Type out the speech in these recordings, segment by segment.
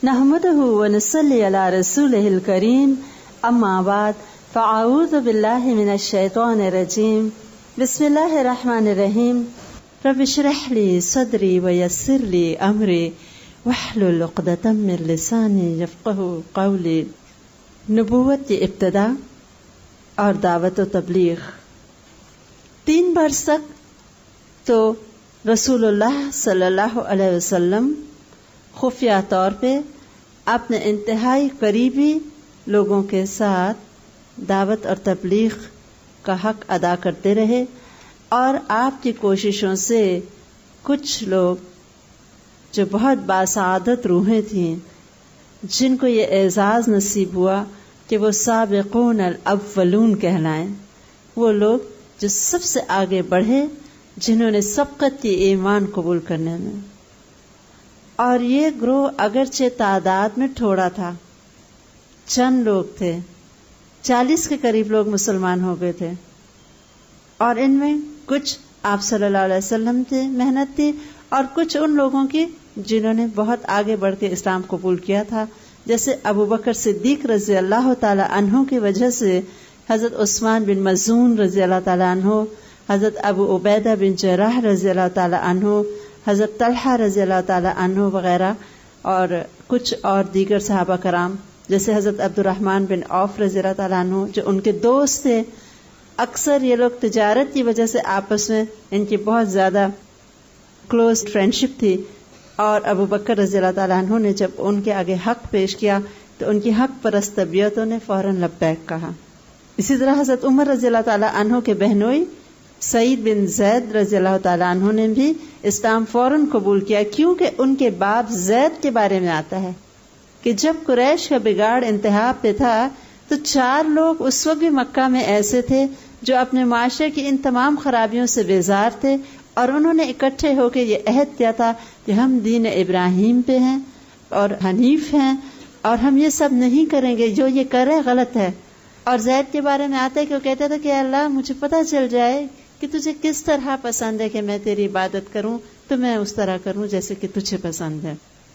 نحمده ونصلي على رسوله الكريم اما بعد فاعوذ بالله من الشيطان الرجيم بسم الله الرحمن الرحيم رب اشرح لي صدري ويسر لي امري واحلل عقدة من لساني يفقهوا قولي. نبوت کی ابتدا اور دعوت و تبلیغ. 3 برس تک تو رسول اللہ صلی اللہ علیہ وسلم خفیہ طور پہ اپنے انتہائی قریبی لوگوں کے ساتھ دعوت اور تبلیغ کا حق ادا کرتے رہے، اور آپ کی کوششوں سے کچھ لوگ جو بہت باسعادت روحیں تھیں، جن کو یہ اعزاز نصیب ہوا کہ وہ سابقون الاولون کہلائیں، وہ لوگ جو سب سے آگے بڑھے، جنہوں نے سبقت کی ایمان قبول کرنے میں. اور یہ گروہ اگرچہ تعداد میں تھوڑا تھا، چند لوگ تھے، 40 کے قریب لوگ مسلمان ہو گئے تھے، اور ان میں کچھ آپ صلی اللہ علیہ وسلم تھے محنت تھی، اور کچھ ان لوگوں کی جنہوں نے بہت آگے بڑھ کے اسلام قبول کیا تھا، جیسے ابو بکر صدیق رضی اللہ تعالی عنہ کی وجہ سے حضرت عثمان بن مظعون رضی اللہ تعالی عنہ، حضرت ابو عبیدہ بن جراح رضی اللہ تعالی عنہ، حضرت طلحہ رضی اللہ تعالی عنہ وغیرہ، اور کچھ اور دیگر صحابہ کرام جیسے حضرت عبد الرحمن بن عوف رضی اللہ تعالی عنہ جو ان کے دوست تھے. اکثر یہ لوگ تجارت کی وجہ سے آپس میں ان کی بہت زیادہ کلوز فرینڈشپ تھی، اور ابو بکر رضی اللہ تعالی عنہ نے جب ان کے آگے حق پیش کیا تو ان کی حق پرست طبیعتوں نے فوراً لبیک کہا. اسی طرح حضرت عمر رضی اللہ تعالی عنہ کے بہنوئی سعید بن زید رضی اللہ تعالی عنہ نے بھی اسلام فوراً قبول کیا، کیونکہ ان کے باپ زید کے بارے میں آتا ہے کہ جب قریش کا بگاڑ انتہا پہ تھا تو 4 لوگ اس وقت بھی مکہ میں ایسے تھے جو اپنے معاشرے کی ان تمام خرابیوں سے بیزار تھے، اور انہوں نے اکٹھے ہو کے یہ عہد کیا تھا کہ ہم دین ابراہیم پہ ہیں اور حنیف ہیں، اور ہم یہ سب نہیں کریں گے، جو یہ کرے غلط ہے. اور زید کے بارے میں آتا ہے کہ وہ کہتا تھا کہ اللہ مجھے پتہ چل جائے کہ تجھے کس طرح پسند ہے کہ میں تیری عبادت کروں تو میں اس طرح کروں جیسے کہ تجھے پسند ہے.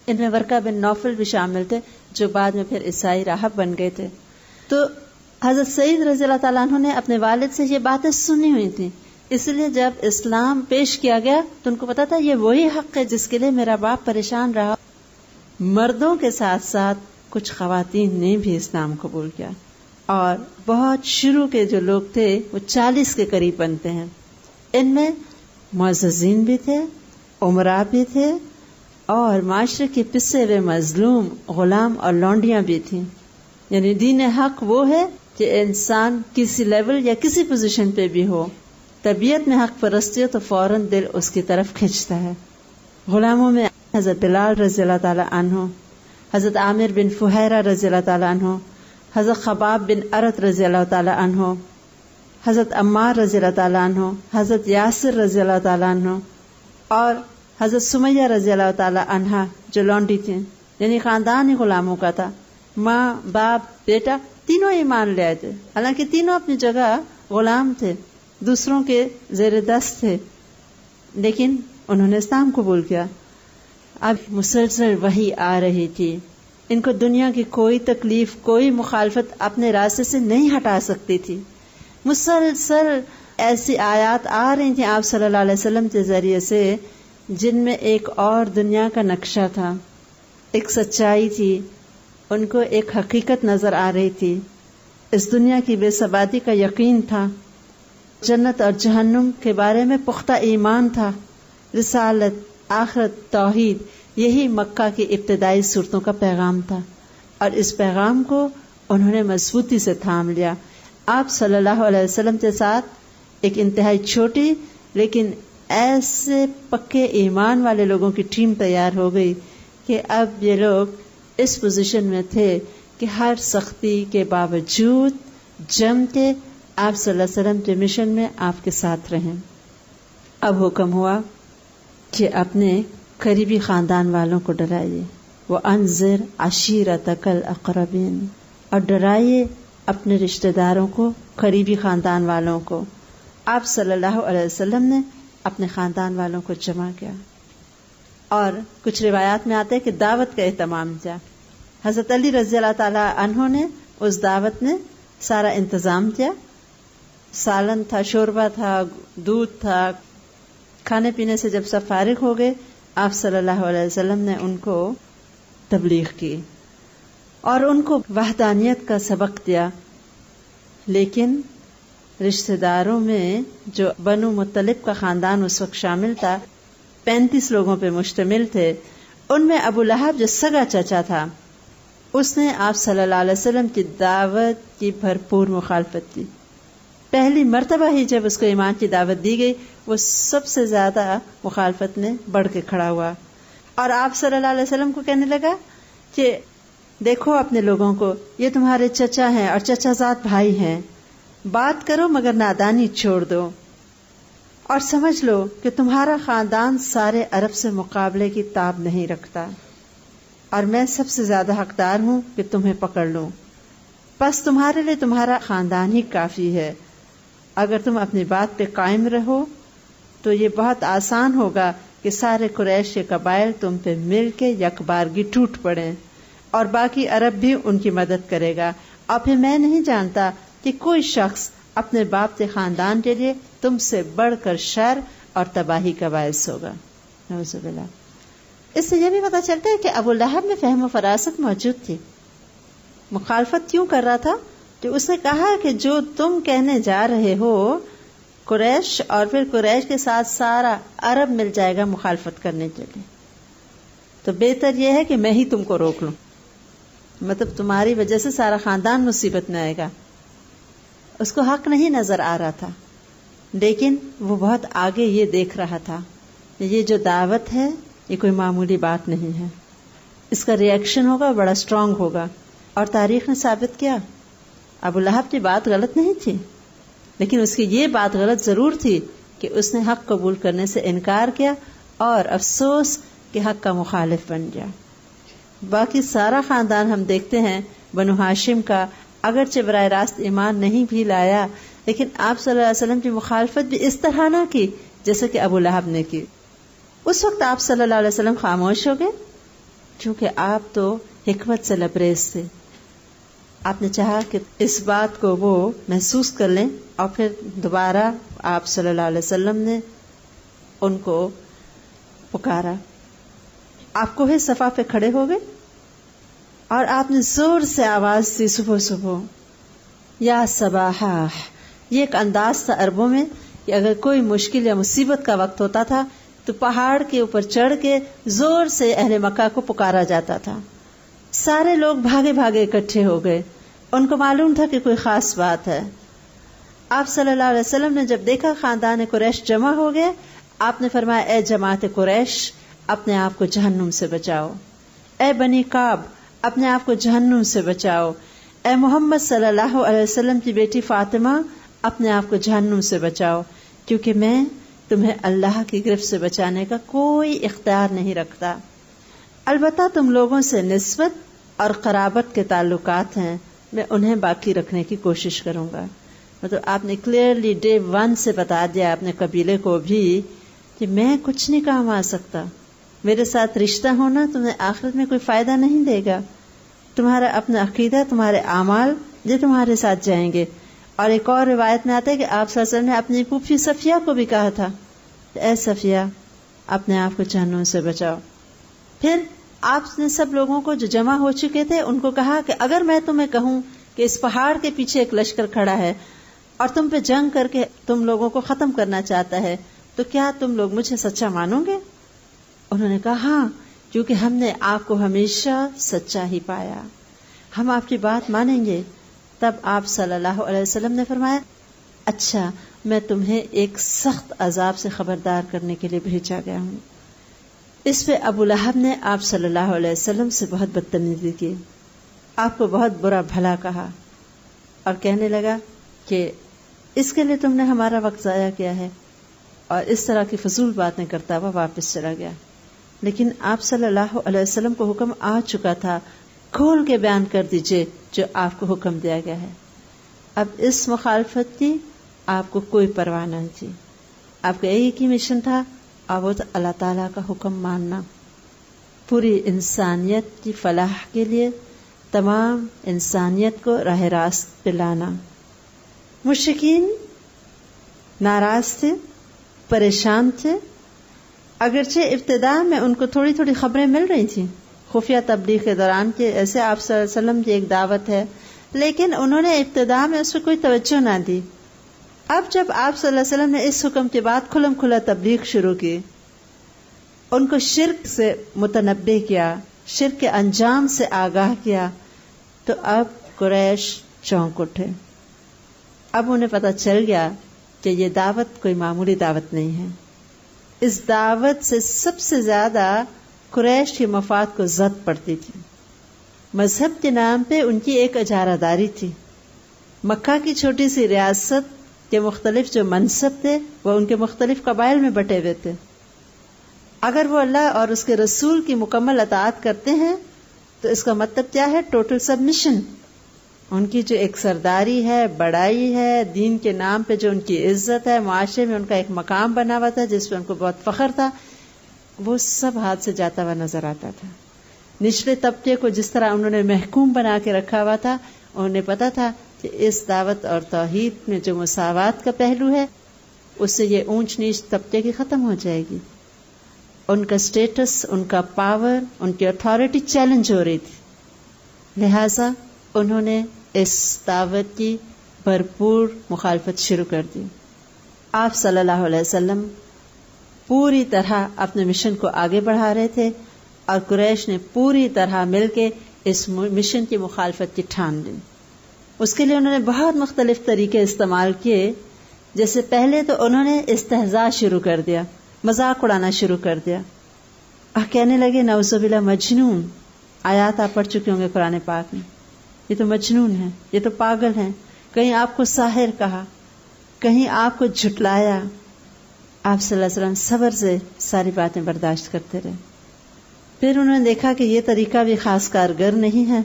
ان میں ورقہ بن نوفل بھی شامل تھے جو بعد میں پھر عیسائی راہب بن گئے تھے. تو حضرت سعید رضی اللہ تعالیٰ عنہ نے اپنے والد سے یہ باتیں سنی ہوئی تھیں، اس لیے جب اسلام پیش کیا گیا تو ان کو پتا تھا یہ وہی حق ہے جس کے لیے میرا باپ پریشان رہا. مردوں کے ساتھ ساتھ کچھ خواتین نے بھی اسلام قبول کیا، اور بہت شروع کے جو لوگ تھے وہ 40 کے قریب بنتے ہیں. ان میں معززین بھی تھے، امراء بھی تھے، اور معاشرے کے پسے ہوئے مظلوم غلام اور لونڈیاں بھی تھیں. یعنی دین حق وہ ہے کہ انسان کسی لیول یا کسی پوزیشن پہ بھی ہو، طبیعت میں حق پرستی ہو تو فوراً دل اس کی طرف کھنچتا ہے. غلاموں میں حضرت بلال رضی اللہ تعالی عنہ، حضرت عامر بن فہیرہ رضی اللہ تعالی عنہ، حضرت خباب بن ارت رضی اللہ تعالی عنہ، حضرت عمار رضی اللہ تعالی عنہ، حضرت یاسر رضی اللہ تعالی عنہ، اور حضرت سمیہ رضی اللہ تعالی عنہ جو لونڈی تھیں. یعنی خاندان ہی غلاموں کا تھا، ماں باپ بیٹا تینوں ایمان لے آئے تھے، حالانکہ تینوں اپنی جگہ غلام تھے، دوسروں کے زیر دست تھے، لیکن انہوں نے اسلام قبول کیا. اب مسلسل وحی آ رہی تھی، ان کو دنیا کی کوئی تکلیف، کوئی مخالفت اپنے راستے سے نہیں ہٹا سکتی تھی. مسلسل ایسی آیات آ رہی تھیں آپ صلی اللہ علیہ وسلم کے ذریعے سے جن میں ایک اور دنیا کا نقشہ تھا، ایک سچائی تھی، ان کو ایک حقیقت نظر آ رہی تھی. اس دنیا کی بے ثباتی کا یقین تھا، جنت اور جہنم کے بارے میں پختہ ایمان تھا، رسالت، آخرت، توحید، یہی مکہ کی ابتدائی صورتوں کا پیغام تھا، اور اس پیغام کو انہوں نے مضبوطی سے تھام لیا. آپ صلی اللہ علیہ وسلم کے ساتھ ایک انتہائی چھوٹی لیکن ایسے پکے ایمان والے لوگوں کی ٹیم تیار ہو گئی کہ اب یہ لوگ اس پوزیشن میں تھے کہ ہر سختی کے باوجود جم کے آپ صلی اللہ علیہ وسلم کے مشن میں آپ کے ساتھ رہیں. اب حکم ہوا کہ اپنے قریبی خاندان والوں کو ڈرائیے، وَأَنذِرْ عَشِيرَتَكَ الْأَقْرَبِينَ، اور ڈرائیے اپنے رشتہ داروں کو، قریبی خاندان والوں کو. آپ صلی اللہ علیہ وسلم نے اپنے خاندان والوں کو جمع کیا، اور کچھ روایات میں آتا ہے کہ دعوت کا اہتمام کیا حضرت علی رضی اللہ تعالی عنہ نے اس دعوت میں سارا انتظام کیا، سالن تھا، شوربہ تھا، دودھ تھا، کھانے پینے سے جب سب فارغ ہو گئے آپ صلی اللہ علیہ وسلم نے ان کو تبلیغ کی اور ان کو وحدانیت کا سبق دیا. لیکن رشتہ داروں میں جو بنو مطلب کا خاندان اس وقت شامل تھا، 35 لوگوں پہ مشتمل تھے، ان میں ابو لہب جو سگا چچا تھا اس نے آپ صلی اللہ علیہ وسلم کی دعوت کی بھرپور مخالفت کی. پہلی مرتبہ ہی جب اس کو ایمان کی دعوت دی گئی وہ سب سے زیادہ مخالفت میں بڑھ کے کھڑا ہوا اور آپ صلی اللہ علیہ وسلم کو کہنے لگا کہ دیکھو اپنے لوگوں کو، یہ تمہارے چچا ہیں اور چچا زاد بھائی ہیں، بات کرو مگر نادانی چھوڑ دو اور سمجھ لو کہ تمہارا خاندان سارے عرب سے مقابلے کی تاب نہیں رکھتا اور میں سب سے زیادہ حقدار ہوں کہ تمہیں پکڑ لوں، بس تمہارے لیے تمہارا خاندان ہی کافی ہے. اگر تم اپنی بات پہ قائم رہو تو یہ بہت آسان ہوگا کہ سارے قریش کے قبائل تم پہ مل کے یکبارگی ٹوٹ پڑیں اور باقی عرب بھی ان کی مدد کرے گا. اور پھر میں نہیں جانتا کہ کوئی شخص اپنے باپ کے خاندان کے لیے تم سے بڑھ کر شر اور تباہی کا باعث ہوگا. نعوذ باللہ. اس سے یہ بھی پتہ چلتا ہے کہ ابو لہب میں فہم و فراست موجود تھی. مخالفت کیوں کر رہا تھا؟ کہ اس نے کہا کہ جو تم کہنے جا رہے ہو قریش اور پھر قریش کے ساتھ سارا عرب مل جائے گا مخالفت کرنے کے لیے، تو بہتر یہ ہے کہ میں ہی تم کو روک لوں، مطلب تمہاری وجہ سے سارا خاندان مصیبت میں آئے گا. اس کو حق نہیں نظر آ رہا تھا، لیکن وہ بہت آگے یہ دیکھ رہا تھا یہ جو دعوت ہے یہ کوئی معمولی بات نہیں ہے، اس کا ری ایکشن ہوگا بڑا اسٹرانگ ہوگا. اور تاریخ نے ثابت کیا ابو لہب کی بات غلط نہیں تھی، لیکن اس کی یہ بات غلط ضرور تھی کہ اس نے حق قبول کرنے سے انکار کیا اور افسوس کہ حق کا مخالف بن گیا. باقی سارا خاندان ہم دیکھتے ہیں بنو ہاشم کا اگرچہ براہ راست ایمان نہیں بھی لایا، لیکن آپ صلی اللہ علیہ وسلم کی مخالفت بھی اس طرح نہ کی جیسے کہ ابو لہب نے کی. اس وقت آپ صلی اللہ علیہ وسلم خاموش ہو گئے کیونکہ آپ تو حکمت سے لبریز تھے. آپ نے چاہا کہ اس بات کو وہ محسوس کر لیں اور پھر دوبارہ آپ صلی اللہ علیہ وسلم نے ان کو پکارا. آپ کوہ صفا پہ کھڑے ہو گئے اور آپ نے زور سے آواز دی صبح صبح یا صباحا. یہ ایک انداز تھا عربوں میں کہ اگر کوئی مشکل یا مصیبت کا وقت ہوتا تھا تو پہاڑ کے اوپر چڑھ کے زور سے اہل مکہ کو پکارا جاتا تھا. سارے لوگ بھاگے بھاگے اکٹھے ہو گئے، ان کو معلوم تھا کہ کوئی خاص بات ہے. آپ صلی اللہ علیہ وسلم نے جب دیکھا خاندان قریش جمع ہو گئے، آپ نے فرمایا اے جماعت قریش اپنے آپ کو جہنم سے بچاؤ، اے بنی کعب اپنے آپ کو جہنم سے بچاؤ، اے محمد صلی اللہ علیہ وسلم کی بیٹی فاطمہ اپنے آپ کو جہنم سے بچاؤ، کیونکہ میں تمہیں اللہ کی گرفت سے بچانے کا کوئی اختیار نہیں رکھتا. البتہ تم لوگوں سے نسبت اور قرابت کے تعلقات ہیں، میں انہیں باقی رکھنے کی کوشش کروں گا. مطلب آپ نے کلیئرلی ڈے 1 سے بتا دیا اپنے قبیلے کو بھی کہ میں کچھ نہیں کام آ سکتا، میرے ساتھ رشتہ ہونا تمہیں آخرت میں کوئی فائدہ نہیں دے گا، تمہارا اپنا عقیدہ، تمہارے اعمال یہ تمہارے ساتھ جائیں گے. اور ایک اور روایت میں آتا ہے کہ آپ صلی اللہ علیہ وسلم نے اپنی پھوپھی صفیہ کو بھی کہا تھا اے صفیہ اپنے آپ کو جہنم سے بچاؤ. پھر آپ نے سب لوگوں کو جو جمع ہو چکے تھے ان کو کہا کہ اگر میں تمہیں کہوں کہ اس پہاڑ کے پیچھے ایک لشکر کھڑا ہے اور تم پہ جنگ کر کے تم لوگوں کو ختم کرنا چاہتا ہے تو کیا تم لوگ مجھے سچا مانو گے؟ انہوں نے کہا ہاں، کیونکہ ہم نے آپ کو ہمیشہ سچا ہی پایا، ہم آپ کی بات مانیں گے. تب آپ صلی اللہ علیہ وسلم نے فرمایا اچھا میں تمہیں ایک سخت عذاب سے خبردار کرنے کے لیے بھیجا گیا ہوں. اس پہ ابو لہب نے آپ صلی اللہ علیہ وسلم سے بہت بدتمیزی کی، آپ کو بہت برا بھلا کہا اور کہنے لگا کہ اس کے لیے تم نے ہمارا وقت ضائع کیا ہے، اور اس طرح کی فضول باتیں کرتا ہوا واپس چلا گیا. لیکن آپ صلی اللہ علیہ وسلم کو حکم آ چکا تھا، کھول کے بیان کر دیجئے جو آپ کو حکم دیا گیا ہے. اب اس مخالفت کی آپ کو کوئی پرواہ نہیں تھی، آپ کا ایک ہی مشن تھا اور وہ تو اللہ تعالیٰ کا حکم ماننا، پوری انسانیت کی فلاح کے لیے تمام انسانیت کو راہ راست پہ لانا۔ مشرکین ناراض تھے، پریشان تھے، اگرچہ ابتدا میں ان کو تھوڑی تھوڑی خبریں مل رہی تھیں خفیہ تبلیغ کے دوران کہ ایسے آپ صلی اللہ علیہ وسلم کی ایک دعوت ہے، لیکن انہوں نے ابتدا میں اس پہ کوئی توجہ نہ دی۔ اب جب آپ صلی اللہ علیہ وسلم نے اس حکم کے بعد کھلم کھلا تبلیغ شروع کی، ان کو شرک سے متنبہ کیا، شرک کے انجام سے آگاہ کیا، تو اب قریش چونک اٹھے۔ اب انہیں پتہ چل گیا کہ یہ دعوت کوئی معمولی دعوت نہیں ہے۔ اس دعوت سے سب سے زیادہ قریش کے مفاد کو زد پڑتی تھی۔ مذہب کے نام پہ ان کی ایک اجارہ داری تھی۔ مکہ کی چھوٹی سی ریاست کے مختلف جو منصب تھے وہ ان کے مختلف قبائل میں بٹے ہوئے تھے۔ اگر وہ اللہ اور اس کے رسول کی مکمل اطاعت کرتے ہیں تو اس کا مطلب کیا ہے؟ Total submission. ان کی جو ایک سرداری ہے، بڑائی ہے، دین کے نام پہ جو ان کی عزت ہے، معاشرے میں ان کا ایک مقام بنا ہوا تھا جس پہ ان کو بہت فخر تھا، وہ سب ہاتھ سے جاتا ہوا نظر آتا تھا۔ نچلے طبقے کو جس طرح انہوں نے محکوم بنا کے رکھا ہوا تھا، انہیں پتا تھا کہ اس دعوت اور توحید میں جو مساوات کا پہلو ہے اس سے یہ اونچ نیچ طبقے کی ختم ہو جائے گی۔ ان کا سٹیٹس، ان کا پاور، ان کی اتھارٹی چیلنج ہو رہی تھی، لہذا انہوں نے اس دعوت کی بھرپور مخالفت شروع کر دی۔ آپ صلی اللہ علیہ وسلم پوری طرح اپنے مشن کو آگے بڑھا رہے تھے اور قریش نے پوری طرح مل کے اس مشن کی مخالفت کی ٹھان لی۔ اس کے لیے انہوں نے بہت مختلف طریقے استعمال کیے۔ جیسے پہلے تو انہوں نے استہزاء شروع کر دیا، مذاق اڑانا شروع کر دیا اور کہنے لگے نعوذ باللہ مجنون۔ آیات آپ پڑھ چکے ہوں گے قرآن پاک میں، یہ تو مجنون ہے، یہ تو پاگل ہیں، کہیں آپ کو ساحر کہا، کہیں آپ کو جھٹلایا۔ آپ صلی اللہ علیہ وسلم صبر سے ساری باتیں برداشت کرتے رہے۔ پھر انہوں نے دیکھا کہ یہ طریقہ بھی خاص کارگر نہیں ہے،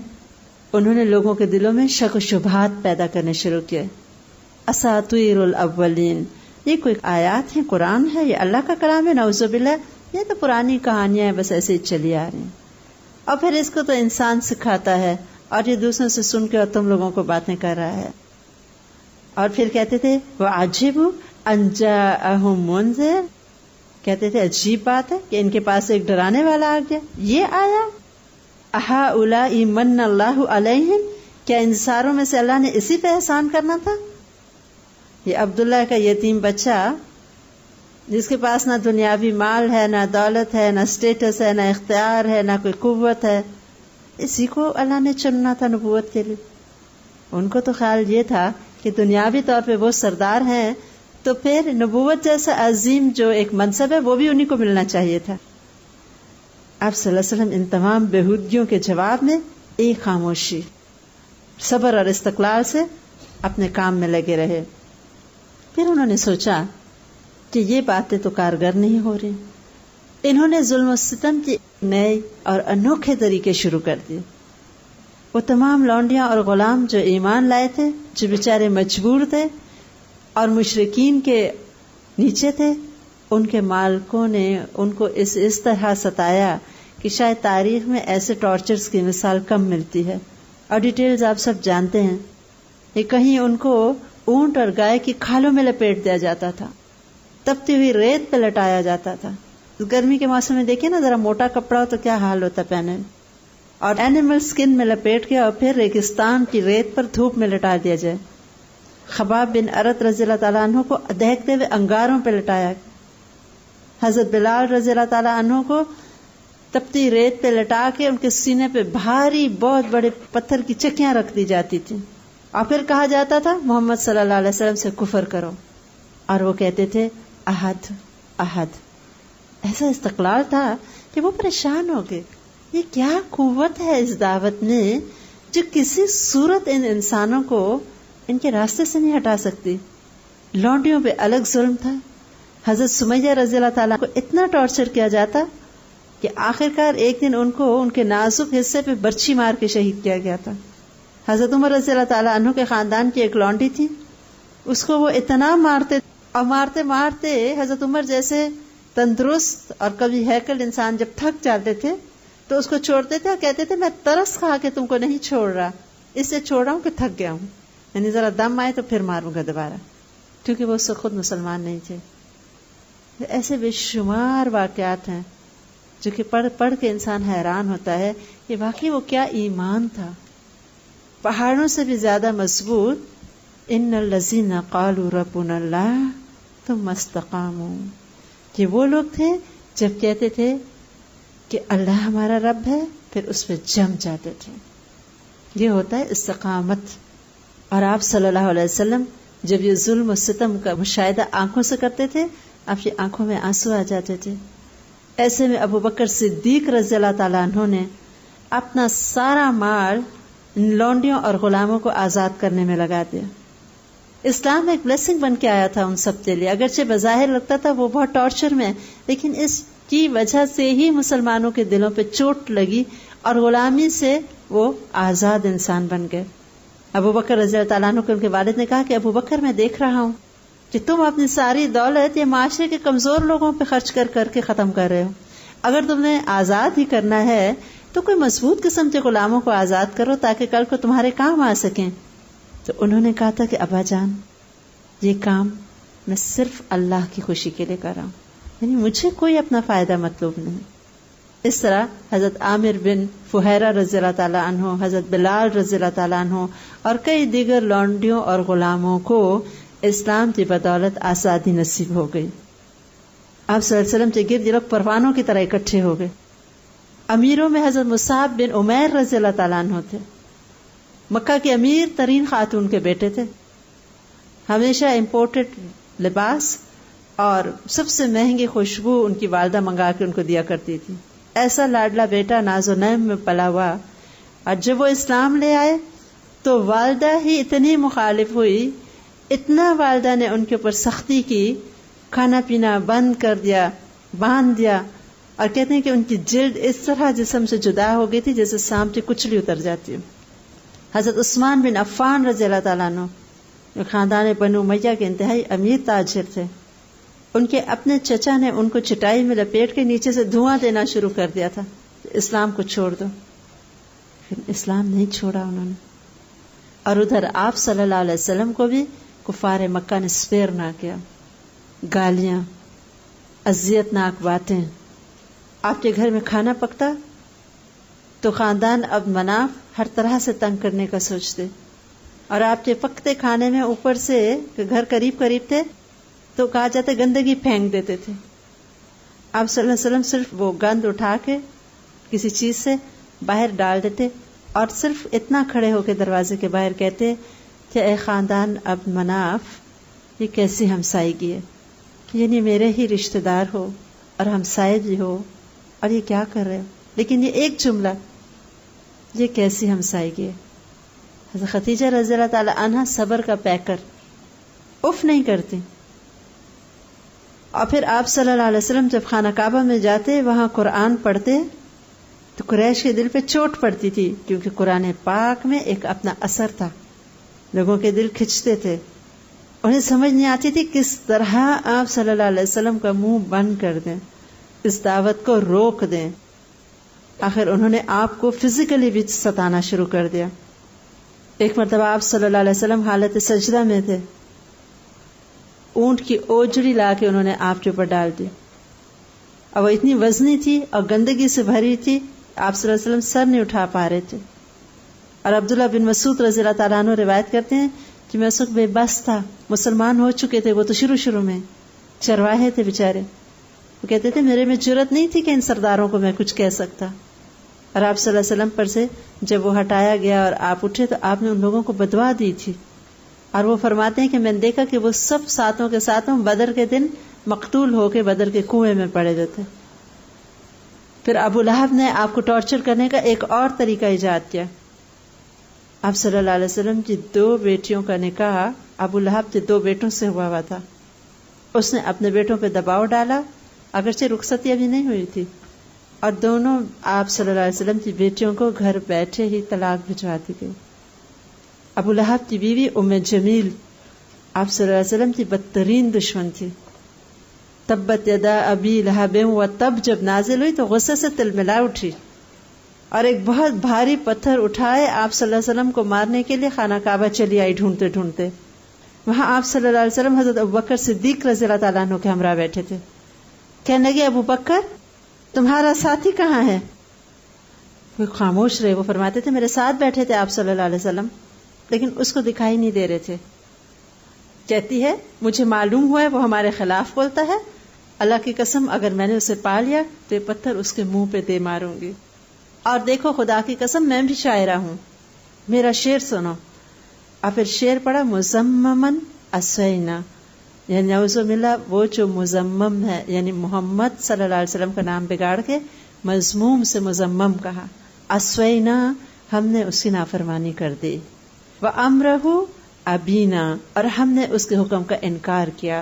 انہوں نے لوگوں کے دلوں میں شک و شبہات پیدا کرنے شروع کیے۔ اساطیر الاولین، یہ کوئی آیات ہیں، قرآن ہے، یہ اللہ کا کلام ہے؟ نعوذ باللہ، یہ تو پرانی کہانیاں ہیں، بس ایسے ہی چلی آ رہی ہیں۔ اور پھر اس کو تو انسان سکھاتا ہے اور یہ دوسروں سے سن کے اور تم لوگوں کو باتیں کر رہا ہے۔ اور پھر کہتے تھے وَعَجِبُوا أَن جَاءَهُم مُنذِرٌ، کہتے تھے عجیب بات ہے کہ ان کے پاس ایک ڈرانے والا آ گیا۔ یہ آیا أَهَٰؤُلَاءِ مَنَّ اللَّهُ عَلَيْهِمْ، کیا ان ساروں میں سے اللہ نے اسی پہ احسان کرنا تھا؟ یہ عبداللہ کا یتیم بچہ جس کے پاس نہ دنیاوی مال ہے، نہ دولت ہے، نہ اسٹیٹس ہے، نہ اختیار ہے، نہ کوئی قوت ہے، اسی کو اللہ نے چننا تھا نبوت کے لیے۔ ان کو تو خیال یہ تھا کہ دنیاوی طور پہ وہ سردار ہیں تو پھر نبوت جیسا عظیم جو ایک منصب ہے وہ بھی انہی کو ملنا چاہیے تھا۔ آپ صلی اللہ علیہ وسلم ان تمام بےہودگیوں کے جواب میں ایک خاموشی، صبر اور استقلال سے اپنے کام میں لگے رہے۔ پھر انہوں نے سوچا کہ یہ باتیں تو کارگر نہیں ہو رہی، انہوں نے ظلم و ستم کے نئے اور انوکھے طریقے شروع کر دیے۔ وہ تمام لونڈیاں اور غلام جو ایمان لائے تھے، جو بیچارے مجبور تھے اور مشرکین کے نیچے تھے، ان کے مالکوں نے ان کو اس طرح ستایا کہ شاید تاریخ میں ایسے ٹارچرز کی مثال کم ملتی ہے، اور ڈیٹیلز آپ سب جانتے ہیں۔ یہ کہیں ان کو اونٹ اور گائے کی کھالوں میں لپیٹ دیا جاتا تھا، تپتی ہوئی ریت پہ لٹایا جاتا تھا۔ گرمی کے موسم میں دیکھیں نا، ذرا موٹا کپڑا ہو تو کیا حال ہوتا پہنے، اور اینیمل سکن میں لپیٹ کے اور پھر ریگستان کی ریت پر دھوپ میں لٹا دیا جائے۔ خباب بن ارت رضی اللہ تعالیٰ عنہ کو دہکتے ہوئے انگاروں پہ لٹایا، حضرت بلال رضی اللہ تعالیٰ عنہ کو تپتی ریت پہ لٹا کے ان کے سینے پہ بھاری بہت بڑے پتھر کی چکیاں رکھ دی جاتی تھی، اور پھر کہا جاتا تھا محمد صلی اللہ علیہ وسلم سے کفر کرو، اور وہ کہتے تھے احد احد۔ ایسا استقلال تھا کہ وہ پریشان ہو گئے، یہ کیا قوت ہے اس دعوت میں جو کسی صورت ان انسانوں کو ان کے راستے سے نہیں ہٹا سکتی۔ لونڈیوں پہ الگ ظلم تھا، حضرت سمیہ رضی اللہ تعالیٰ کو اتنا ٹارچر کیا جاتا کہ آخرکار ایک دن ان کو ان کے نازک حصے پہ برچھی مار کے شہید کیا گیا تھا۔ حضرت عمر رضی اللہ تعالیٰ عنہ کے خاندان کی ایک لونڈی تھی، اس کو وہ اتنا مارتے اور مارتے مارتے حضرت عمر جیسے تندرست اور کبھی ہیکل انسان جب تھک جاتے تھے تو اس کو چھوڑتے تھے اور کہتے تھے میں ترس کھا کے تم کو نہیں چھوڑ رہا، اس سے چھوڑ رہا ہوں کہ تھک گیا ہوں، یعنی ذرا دم آئے تو پھر ماروں گا دوبارہ، کیونکہ وہ اس وقت خود مسلمان نہیں تھے. ایسے بے شمار واقعات ہیں جو کہ پڑھ کے انسان حیران ہوتا ہے کہ واقعی وہ کیا ایمان تھا، پہاڑوں سے بھی زیادہ مضبوط. ان الذین قالوا ربنا اللہ ثم استقاموا، کہ وہ لوگ تھے جب کہتے تھے کہ اللہ ہمارا رب ہے پھر اس پہ جم جاتے تھے. یہ ہوتا ہے استقامت. اور آپ صلی اللہ علیہ وسلم جب یہ ظلم و ستم کا مشاہدہ آنکھوں سے کرتے تھے آپ کی آنکھوں میں آنسو آ جاتے تھے. ایسے میں ابو بکر صدیق رضی اللہ تعالیٰ عنہ نے اپنا سارا مال لونڈیوں اور غلاموں کو آزاد کرنے میں لگا دیا. اسلام ایک بلیسنگ بن کے آیا تھا ان سب کے لیے، اگرچہ بظاہر لگتا تھا وہ بہت ٹارچر میں، لیکن اس کی وجہ سے ہی مسلمانوں کے دلوں پہ چوٹ لگی اور غلامی سے وہ آزاد انسان بن گئے. ابو بکر رضی اللہ تعالیٰ عنہ کے ان کے والد نے کہا کہ ابو بکر میں دیکھ رہا ہوں کہ تم اپنی ساری دولت یہ معاشرے کے کمزور لوگوں پہ خرچ کر کے ختم کر رہے ہو. اگر تم نے آزاد ہی کرنا ہے تو کوئی مضبوط قسم کے غلاموں کو آزاد کرو تاکہ کل کو تمہارے کام آ سکیں. تو انہوں نے کہا تھا کہ ابا جان یہ کام میں صرف اللہ کی خوشی کے لیے کر رہا ہوں، یعنی مجھے کوئی اپنا فائدہ مطلوب نہیں. اس طرح حضرت عامر بن فہیرہ رضی اللہ تعالیٰ عنہ، حضرت بلال رضی اللہ تعالیٰ عنہ اور کئی دیگر لونڈیوں اور غلاموں کو اسلام کی بدولت آزادی نصیب ہو گئی. آپ صلی اللہ علیہ وسلم کے گرد یہ لوگ پروانوں کی طرح اکٹھے ہو گئے. امیروں میں حضرت مصعب بن عمیر رضی اللہ تعالیٰ عنہ تھے، مکہ کے امیر ترین خاتون کے بیٹے تھے. ہمیشہ امپورٹڈ لباس اور سب سے مہنگی خوشبو ان کی والدہ منگا کے ان کو دیا کرتی تھی. ایسا لاڈلا بیٹا ناز و نعم میں پلا ہوا، اور جب وہ اسلام لے آئے تو والدہ ہی اتنی مخالف ہوئی، اتنا والدہ نے ان کے اوپر سختی کی، کھانا پینا بند کر دیا، باندھ دیا، اور کہتے ہیں کہ ان کی جلد اس طرح جسم سے جدا ہو گئی تھی جیسے سانپ کی کچلی اتر جاتی ہے. حضرت عثمان بن عفان رضی اللہ تعالیٰ عنہ جو خاندان بنو امیہ کے انتہائی امیر تاجر تھے، ان کے اپنے چچا نے ان کو چٹائی میں لپیٹ کے نیچے سے دھواں دینا شروع کر دیا تھا، اسلام کو چھوڑ دو. پھر اسلام نہیں چھوڑا انہوں نے. اور ادھر آپ صلی اللہ علیہ وسلم کو بھی کفار مکہ نے سپیر نہ کیا، گالیاں، اذیت ناک باتیں. آپ کے گھر میں کھانا پکتا تو خاندان عبد مناف ہر طرح سے تنگ کرنے کا سوچتے، اور آپ کے پکتے کھانے میں اوپر سے گھر قریب تھے تو کہا جاتا گندگی پھینک دیتے تھے. آپ صلی اللہ علیہ وسلم صرف وہ گند اٹھا کے کسی چیز سے باہر ڈال دیتے اور صرف اتنا کھڑے ہو کے دروازے کے باہر کہتے کہ اے خاندان عبد مناف یہ کیسی ہمسائیگی ہے، یعنی میرے ہی رشتہ دار ہو اور ہمسائے بھی ہو اور یہ کیا کر رہے ہو. لیکن یہ ایک جملہ، یہ کیسی ہمسائیگی ہے. حضرت خدیجہ رضی اللہ تعالی عنہا صبر کا پیکر، اف نہیں کرتی. اور پھر آپ صلی اللہ علیہ وسلم جب خانہ کعبہ میں جاتے وہاں قرآن پڑھتے تو قریش کے دل پہ چوٹ پڑتی تھی، کیونکہ قرآن پاک میں ایک اپنا اثر تھا، لوگوں کے دل کھنچتے تھے. انہیں سمجھ نہیں آتی تھی کس طرح آپ صلی اللہ علیہ وسلم کا منہ بند کر دیں، اس دعوت کو روک دیں. آخر انہوں نے آپ کو فزیکلی بھی ستانا شروع کر دیا. ایک مرتبہ آپ صلی اللہ علیہ وسلم حالت سجدہ میں تھے، اونٹ کی اوجڑی لا کے انہوں نے آپ کے اوپر ڈال دی، اور وہ اتنی وزنی تھی اور گندگی سے بھری تھی آپ صلی اللہ علیہ وسلم سر نہیں اٹھا پا رہے تھے. اور عبداللہ بن مسعود رضی اللہ تعالیٰ عنہ روایت کرتے ہیں کہ میں اس وقت بے بس تھا، مسلمان ہو چکے تھے وہ تو شروع میں چرواہے تھے بیچارے. وہ کہتے تھے میرے میں جرت نہیں تھی کہ ان سرداروں کو میں کچھ کہہ سکتا. اور آپ صلی اللہ علیہ وسلم پر سے جب وہ ہٹایا گیا اور آپ اٹھے تو آپ نے ان لوگوں کو بدوا دی تھی. اور وہ فرماتے ہیں کہ میں نے دیکھا کہ وہ سب ساتھوں کے ساتھوں بدر کے دن مقتول ہو کے بدر کے کنویں میں پڑے دیتے. پھر ابو لہب نے آپ کو ٹارچر کرنے کا ایک اور طریقہ ایجاد کیا. آپ صلی اللہ علیہ وسلم کی 2 بیٹیوں کا نکاح ابو لہب کے 2 بیٹوں سے ہوا تھا. اس نے اپنے بیٹوں پہ دباؤ ڈالا، اگرچہ رخصتی ابھی نہیں ہوئی تھی، اور دونوں آپ صلی اللہ علیہ وسلم کی بیٹیوں کو گھر بیٹھے ہی طلاق بھجوا دی گئی. ابو لہب کی بیوی ام جمیل آپ صلی اللہ علیہ وسلم کی بدترین دشمن تھی. تبت یدا ابی لہب و تب جب نازل ہوئی تو غصے سے تلملا اٹھی اور ایک بہت بھاری پتھر اٹھائے آپ صلی اللہ علیہ وسلم کو مارنے کے لیے خانہ کعبہ چلی آئی ڈھونڈتے ڈھونڈتے. وہاں آپ صلی اللہ علیہ وسلم حضرت ابوبکر صدیق رضی اللہ تعالیٰ عنہ کے ہمراہ بیٹھے تھے. کہنے لگے ابوبکر تمہارا ساتھی کہاں ہے؟ وہ خاموش رہے. وہ فرماتے تھے میرے ساتھ بیٹھے تھے آپ صلی اللہ علیہ وسلم، لیکن اس کو دکھائی نہیں دے رہے تھے. کہتی ہے مجھے معلوم ہوا ہے وہ ہمارے خلاف بولتا ہے، اللہ کی قسم اگر میں نے اسے پا لیا تو یہ پتھر اس کے منہ پہ دے ماروں گی. اور دیکھو خدا کی قسم میں بھی شاعرہ ہوں، میرا شعر سنو. اور پھر شعر پڑا مزممن اسوینا، یعنی نعوذ باللہ وہ جو مزمم ہے، یعنی محمد صلی اللہ علیہ وسلم کا نام بگاڑ کے مذموم سے مزمم کہا. اسوینا ہم نے اس کی نافرمانی کر دی. وَأَمْرَهُ ابینا اور ہم نے اس کے حکم کا انکار کیا.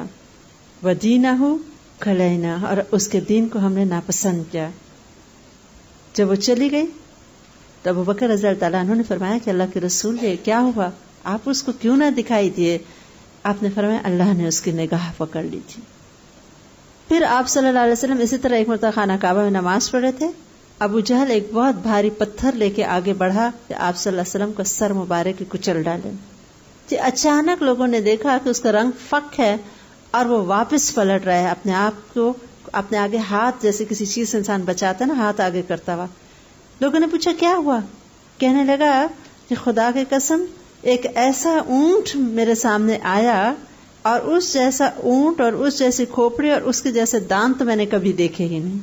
وَدِينَهُ کھلینا اور اس کے دین کو ہم نے ناپسند کیا. جب وہ چلی گئی تو ابوبکر رضی اللہ تعالیٰ عنہ نے فرمایا کہ اللہ کے رسول یہ کیا ہوا، آپ اس کو کیوں نہ دکھائی دیے؟ آپ نے فرمایا اللہ نے اس کی نگاہ پکڑ لی تھی. پھر آپ صلی اللہ علیہ وسلم اسی طرح ایک مرتبہ خانہ کعبہ میں نماز پڑھ رہے تھے. ابو جہل ایک بہت بھاری پتھر لے کے آگے بڑھا کہ آپ صلی اللہ علیہ وسلم کا سر مبارک کی کچل ڈالے. اچانک لوگوں نے دیکھا کہ اس کا رنگ فک ہے اور وہ واپس پلٹ رہا ہے، اپنے آپ کو اپنے آگے ہاتھ، جیسے کسی چیز سے انسان بچاتا ہے نا، ہاتھ آگے کرتا ہوا. لوگوں نے پوچھا کیا ہوا؟ کہنے لگا کہ خدا کی قسم ایک ایسا اونٹ میرے سامنے آیا اور اس جیسا اونٹ اور اس جیسی کھوپڑی اور اس کے جیسے دانت تو میں نے کبھی دیکھے ہی نہیں.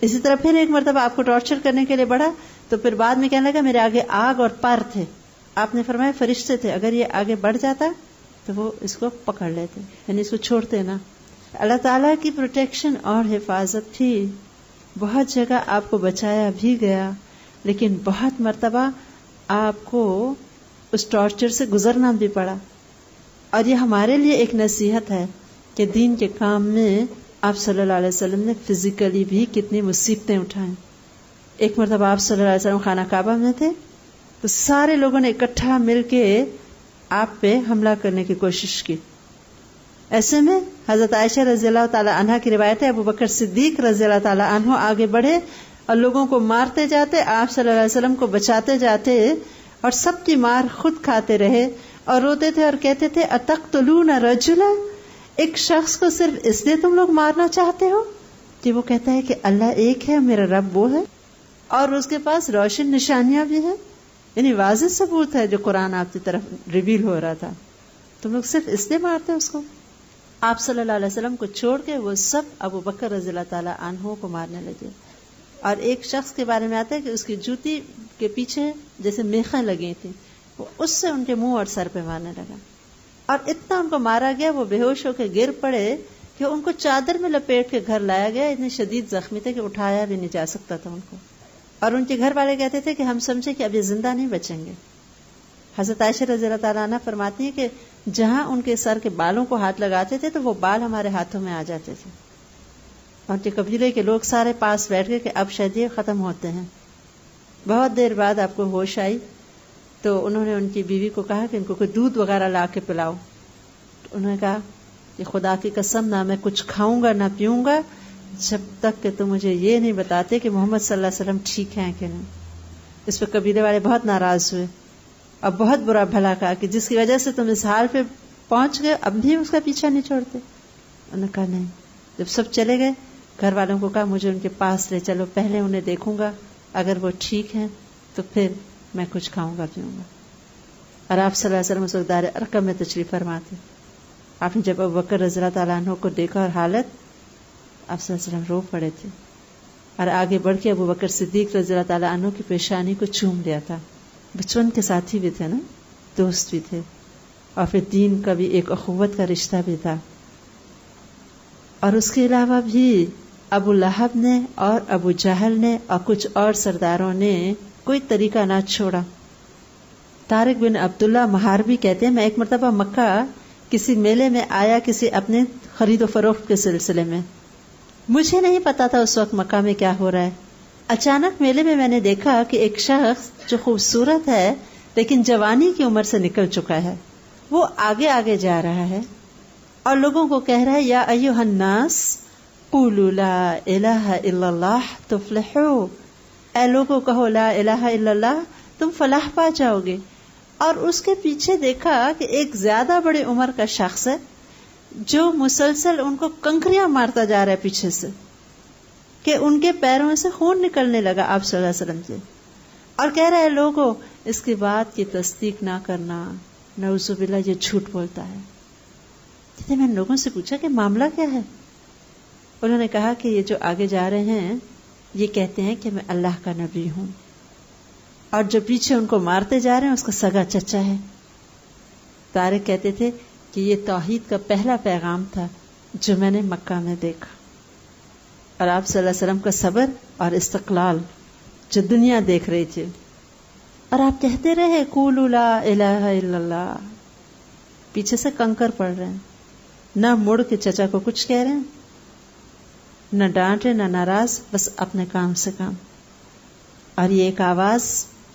اسی طرح پھر ایک مرتبہ آپ کو ٹارچر کرنے کے لیے بڑھا تو پھر بعد میں کہنے لگا میرے آگے آگ اور پر تھے. آپ نے فرمایا فرشتے تھے، اگر یہ آگے بڑھ جاتا تو وہ اس کو پکڑ لیتے، یعنی اس کو چھوڑتے نا. اللہ تعالیٰ کی پروٹیکشن اور حفاظت تھی. بہت جگہ آپ کو بچایا بھی گیا، لیکن بہت مرتبہ آپ کو اس ٹارچر سے گزرنا بھی پڑا. اور یہ ہمارے لیے ایک نصیحت ہے کہ دین کے کام میں آپ صلی اللہ علیہ وسلم نے فزیکلی بھی کتنی مصیبتیں اٹھائیں. ایک مرتبہ آپ صلی اللہ علیہ وسلم خانہ کعبہ میں تھے تو سارے لوگوں نے اکٹھا مل کے آپ پہ حملہ کرنے کی کوشش کی. ایسے میں حضرت عائشہ رضی اللہ تعالی عنہا کی روایت ہے، ابوبکر صدیق رضی اللہ تعالی عنہ آگے بڑھے اور لوگوں کو مارتے جاتے، آپ صلی اللہ علیہ وسلم کو بچاتے جاتے اور سب کی مار خود کھاتے رہے اور روتے تھے اور کہتے تھے اتقتلون رجلا، ایک شخص کو صرف اس لیے تم لوگ مارنا چاہتے ہو کہ وہ کہتا ہے کہ اللہ ایک ہے، میرا رب وہ ہے، اور اس کے پاس روشن نشانیاں بھی ہیں، یعنی واضح ثبوت ہے جو قرآن آپ کی طرف ریویل ہو رہا تھا. تم لوگ صرف اس لیے مارتے اس کو. آپ صلی اللہ علیہ وسلم کو چھوڑ کے وہ سب ابوبکر رضی اللہ تعالی عنہ کو مارنے لگے. اور ایک شخص کے بارے میں آتا ہے کہ اس کی جوتی کے پیچھے جیسے میخیں لگی تھیں، وہ اس سے ان کے منہ اور سر پہ مارنے لگا. اور اتنا ان کو مارا گیا وہ بے ہوش ہو کے گر پڑے کہ ان کو چادر میں لپیٹ کے گھر لایا گیا. اتنے شدید زخمی تھے کہ اٹھایا بھی نہیں جا سکتا تھا ان کو. اور ان کے گھر والے کہتے تھے کہ ہم سمجھے کہ اب یہ زندہ نہیں بچیں گے. حضرت عائشہ رضی اللہ تعالیٰ عنہ فرماتی ہیں کہ جہاں ان کے سر کے بالوں کو ہاتھ لگاتے تھے تو وہ بال ہمارے ہاتھوں میں آ جاتے تھے. اور ان کے قبیلے کے لوگ سارے پاس بیٹھ گئے کہ اب شاید یہ ختم ہوتے ہیں. بہت دیر بعد آپ کو ہوش آئی تو انہوں نے ان کی بیوی کو کہا کہ ان کو کوئی دودھ وغیرہ لا کے پلاؤ. تو انہوں نے کہا کہ خدا کی قسم نہ میں کچھ کھاؤں گا نہ پیوں گا جب تک کہ تم مجھے یہ نہیں بتاتے کہ محمد صلی اللہ علیہ وسلم ٹھیک ہیں کہ نہیں. اس پہ قبیلے والے بہت ناراض ہوئے اور بہت برا بھلا کہا کہ جس کی وجہ سے تم اس حال پہ پہنچ گئے اب بھی اس کا پیچھا نہیں چھوڑتے. انہوں نے کہا نہیں. جب سب چلے گئے گھر والوں کو کہا مجھے ان کے پاس لے چلو، پہلے انہیں دیکھوں گا، اگر وہ ٹھیک ہیں تو پھر میں کچھ کھاؤں گا پیوں گا. اور آپ صلی اللہ علیہ وسلم اس وقت دار ارقم میں تشریف فرما تھے. آپ نے جب ابوبکر رضی اللہ تعالیٰ عنہ کو دیکھا اور حالت، آپ صلی اللہ علیہ وسلم رو پڑے تھے اور آگے بڑھ کے ابوبکر صدیق رضی اللہ تعالیٰ عنہ کی پیشانی کو چوم لیا تھا. بچپن کے ساتھی بھی تھے نا، دوست بھی تھے، اور پھر دین کا بھی ایک اخوت کا رشتہ بھی تھا. اور اس کے علاوہ بھی ابو لہب نے اور ابو جہل نے اور کچھ اور سرداروں نے کوئی طریقہ نہ چھوڑا. طارق بن عبداللہ محاربی کہتے ہیں میں ایک مرتبہ مکہ کسی میلے میں آیا کسی اپنے خرید و فروخت کے سلسلے میں. مجھے نہیں پتا تھا اس وقت مکہ میں کیا ہو رہا ہے. اچانک میلے میں نے دیکھا کہ ایک شخص جو خوبصورت ہے لیکن جوانی کی عمر سے نکل چکا ہے، وہ آگے آگے جا رہا ہے اور لوگوں کو کہہ رہا ہے یا ایھا الناس قولوا لا الہ الا اللہ تفلحوا، اے لوگوں کہو لا الہ الا اللہ تم فلاح پا جاؤ گے. اور اس کے پیچھے دیکھا کہ ایک زیادہ بڑی عمر کا شخص ہے جو مسلسل ان کو کنکریاں مارتا جا رہا ہے پیچھے سے کہ ان کے پیروں سے خون نکلنے لگا آپ صلی اللہ علیہ وسلم سے, اور کہہ رہا ہے لوگوں اس کی بات کی تصدیق نہ کرنا, نعوذ باللہ یہ جھوٹ بولتا ہے. میں نے لوگوں سے پوچھا کہ معاملہ کیا ہے؟ انہوں نے کہا کہ یہ جو آگے جا رہے ہیں یہ کہتے ہیں کہ میں اللہ کا نبی ہوں, اور جو پیچھے ان کو مارتے جا رہے ہیں اس کا سگا چچا ہے. طارق کہتے تھے کہ یہ توحید کا پہلا پیغام تھا جو میں نے مکہ میں دیکھا, اور آپ صلی اللہ علیہ وسلم کا صبر اور استقلال جو دنیا دیکھ رہی تھی. اور آپ کہتے رہے قولوا لا الہ الا اللہ, پیچھے سے کنکر پڑ رہے ہیں, نہ مڑ کے چچا کو کچھ کہہ رہے ہیں, نہ ڈانٹے نہ ناراض, بس اپنے کام سے کام. اور یہ ایک آواز,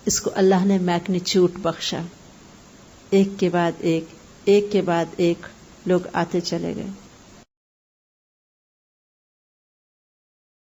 اس کو اللہ نے میگنیچیوڈ بخشا, ایک کے بعد ایک, ایک کے بعد ایک لوگ آتے چلے گئے.